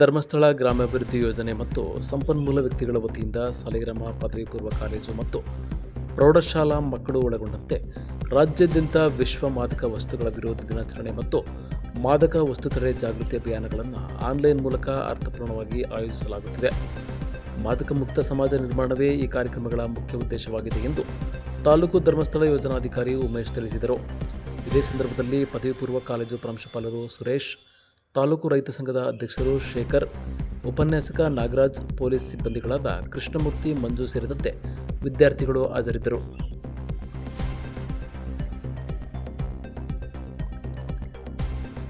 ಧರ್ಮಸ್ಥಳ ಗ್ರಾಮಾಭಿವೃದ್ಧಿ ಯೋಜನೆ ಮತ್ತು ಸಂಪನ್ಮೂಲ ವ್ಯಕ್ತಿಗಳ ವತಿಯಿಂದ ಸಾಲಿಗ್ರಾಮ ಪದವಿ ಪೂರ್ವ ಕಾಲೇಜು ಮತ್ತು ಪ್ರೌಢಶಾಲಾ ಮಕ್ಕಳು ಒಳಗೊಂಡಂತೆ ರಾಜ್ಯಾದ್ಯಂತ ವಿಶ್ವ ಮಾದಕ ವಸ್ತುಗಳ ವಿರೋಧ ದಿನಾಚರಣೆ ಮತ್ತು ಮಾದಕ ವಸ್ತು ತಡೆ ಜಾಗೃತಿ ಅಭಿಯಾನಗಳನ್ನು ಆನ್ಲೈನ್ ಮೂಲಕ ಅರ್ಥಪೂರ್ಣವಾಗಿ ಆಯೋಜಿಸಲಾಗುತ್ತಿದೆ. ಮಾದಕ ಮುಕ್ತ ಸಮಾಜ ನಿರ್ಮಾಣವೇ ಈ ಕಾರ್ಯಕ್ರಮಗಳ ಮುಖ್ಯ ಉದ್ದೇಶವಾಗಿದೆ ಎಂದು ತಾಲೂಕು ಧರ್ಮಸ್ಥಳ ಯೋಜನಾಧಿಕಾರಿ ಉಮೇಶ್ ತಿಳಿಸಿದರು. ಇದೇ ಸಂದರ್ಭದಲ್ಲಿ ಪದವಿ ಪೂರ್ವ ಕಾಲೇಜು ಪ್ರಾಂಶುಪಾಲರು ಸುರೇಶ್, ತಾಲೂಕು ರೈತ ಸಂಘದ ಅಧ್ಯಕ್ಷರು ಶೇಖರ್, ಉಪನ್ಯಾಸಕ ನಾಗರಾಜ್, ಪೊಲೀಸ್ ಸಿಬ್ಬಂದಿಗಳಾದ ಕೃಷ್ಣಮೂರ್ತಿ, ಮಂಜು ಸೇರಿದಂತೆ ವಿದ್ಯಾರ್ಥಿಗಳು ಹಾಜರಿದ್ದರು.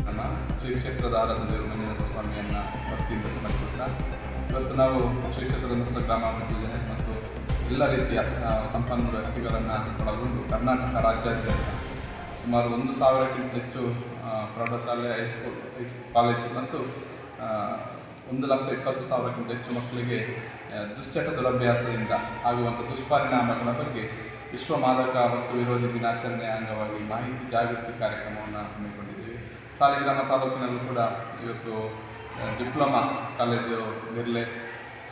ನಮ್ಮ ಶ್ರೀ ಕ್ಷೇತ್ರದ ಆರಾಧನೆಯವರು ಮಂಜುನಾಥ ಸ್ವಾಮಿಯನ್ನು ಭಕ್ತಿಯಿಂದ ಸಮರ್ಪಿಸುತ್ತಾ ಇವತ್ತು ನಾವು ಶ್ರೀ ಕ್ಷೇತ್ರದ ಧರ್ಮಸ್ಥಳ ಗ್ರಾಮಾಭಿವೃದ್ಧಿ ಯೋಜನೆ ಮತ್ತು ಎಲ್ಲ ರೀತಿಯ ಸಂಪನ್ಮೂಲ ವ್ಯಕ್ತಿಗಳನ್ನು ಒಳಗೊಂಡು ಕರ್ನಾಟಕ ರಾಜ್ಯಾದ್ಯಂತ ಸುಮಾರು 1,000ಕ್ಕಿಂತ ಹೆಚ್ಚು ಪ್ರೌಢಶಾಲೆ, ಹೈಸ್ಕೂಲ್, ಕಾಲೇಜು ಮತ್ತು 1,20,000ಕ್ಕಿಂತ ಹೆಚ್ಚು ಮಕ್ಕಳಿಗೆ ದುಶ್ಚಟ ದುರಭ್ಯಾಸದಿಂದ ಆಗುವಂಥ ದುಷ್ಪರಿಣಾಮಗಳ ಬಗ್ಗೆ ವಿಶ್ವ ಮಾದಕ ವಸ್ತು ವಿರೋಧಿ ದಿನಾಚರಣೆಯ ಅಂಗವಾಗಿ ಮಾಹಿತಿ ಜಾಗೃತಿ ಕಾರ್ಯಕ್ರಮವನ್ನು ಹಮ್ಮಿಕೊಂಡಿದ್ದೀವಿ. ಸಾಲಿಗ್ರಾಮ ತಾಲೂಕಿನಲ್ಲೂ ಕೂಡ ಇವತ್ತು ಡಿಪ್ಲೊಮಾ ಕಾಲೇಜು ಮಿರ್ಲೆ,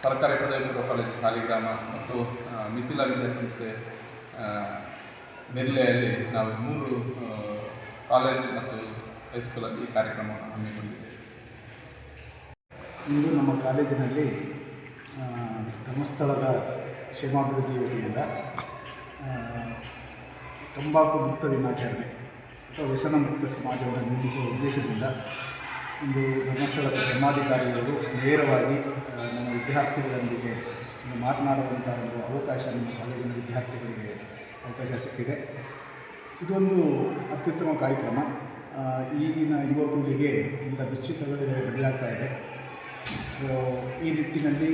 ಸರ್ಕಾರಿ ಪದವಿ ಪೂರ್ವ ಕಾಲೇಜು ಸಾಲಿಗ್ರಾಮ ಮತ್ತು ಮಿಥಿಲಾ ವಿದ್ಯಾಸಂಸ್ಥೆ ಮಿರ್ಲೆಯಲ್ಲಿ ನಾವು 3 ಕಾಲೇಜು ಮತ್ತು ಹೈಸ್ಕೂಲಲ್ಲಿ ಈ ಕಾರ್ಯಕ್ರಮವನ್ನು ಹಮ್ಮಿಕೊಂಡಿದ್ದೇವೆ. ಇಂದು ನಮ್ಮ ಕಾಲೇಜಿನಲ್ಲಿ ಧರ್ಮಸ್ಥಳದ ಕ್ಷೇಮಾಭಿವೃದ್ಧಿ ವತಿಯಿಂದ ತಂಬಾಕು ಮುಕ್ತ ದಿನಾಚರಣೆ ಅಥವಾ ವ್ಯಸನ ಮುಕ್ತ ಸಮಾಜವನ್ನು ನಿರ್ಮಿಸುವ ಉದ್ದೇಶದಿಂದ ಇಂದು ಧರ್ಮಸ್ಥಳದ ಧರ್ಮಾಧಿಕಾರಿಯವರು ನೇರವಾಗಿ ನಮ್ಮ ವಿದ್ಯಾರ್ಥಿಗಳೊಂದಿಗೆ ಮಾತನಾಡುವಂಥ ಒಂದು ಅವಕಾಶ ನಮ್ಮ ಕಾಲೇಜಿನ ವಿದ್ಯಾರ್ಥಿಗಳಿಗೆ ಅವಕಾಶ ಸಿಕ್ಕಿದೆ. ಇದೊಂದು ಅತ್ಯುತ್ತಮ ಕಾರ್ಯಕ್ರಮ. ಈಗಿನ ಯುವ ಪೀಳಿಗೆ ಇಂಥ ದುಶ್ಚಟಗಳಿಗೆ ಬದಲಾಗ್ತಾ ಇದೆ. ಸೊ ಈ ನಿಟ್ಟಿನಲ್ಲಿ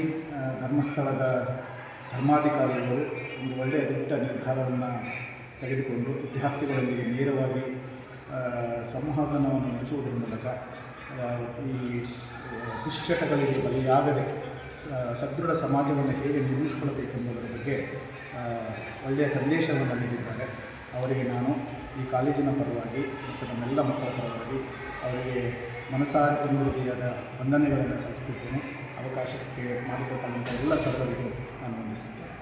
ಧರ್ಮಸ್ಥಳದ ಧರ್ಮಾಧಿಕಾರಿಗಳು ಒಂದು ಒಳ್ಳೆಯ ದೊಡ್ಡ ನಿರ್ಧಾರವನ್ನು ತೆಗೆದುಕೊಂಡು ವಿದ್ಯಾರ್ಥಿಗಳೊಂದಿಗೆ ನೇರವಾಗಿ ಸಂವಾದವನ್ನು ನಡೆಸುವುದರ ಮೂಲಕ ಈ ದುಶ್ಚಟಗಳಿಗೆ ಬಲಿಯಾಗದೆ ಸದೃಢ ಸಮಾಜವನ್ನು ಹೇಗೆ ನಿರ್ಮಿಸಿಕೊಳ್ಳಬೇಕೆಂಬುದರ ಬಗ್ಗೆ ಒಳ್ಳೆಯ ಸಂದೇಶವನ್ನು ನೀಡಿದ್ದಾರೆ. ಅವರಿಗೆ ನಾನು ಈ ಕಾಲೇಜಿನ ಪರವಾಗಿ ಮತ್ತು ನಮ್ಮೆಲ್ಲ ಮಕ್ಕಳ ಪರವಾಗಿ ಅವರಿಗೆ ಮನಸಾರೆ ತುಂಬ ಹೃದಯದ ವಂದನೆಗಳನ್ನು ಸಲ್ಲಿಸುತ್ತಿದ್ದೇನೆ. ಅವಕಾಶಕ್ಕೆ ಮಾಡಿಕೊಟ್ಟಂಥ ಎಲ್ಲ ಸರ್ವರಿಗೂ ನಾನು ವಂದಿಸುತ್ತೇನೆ.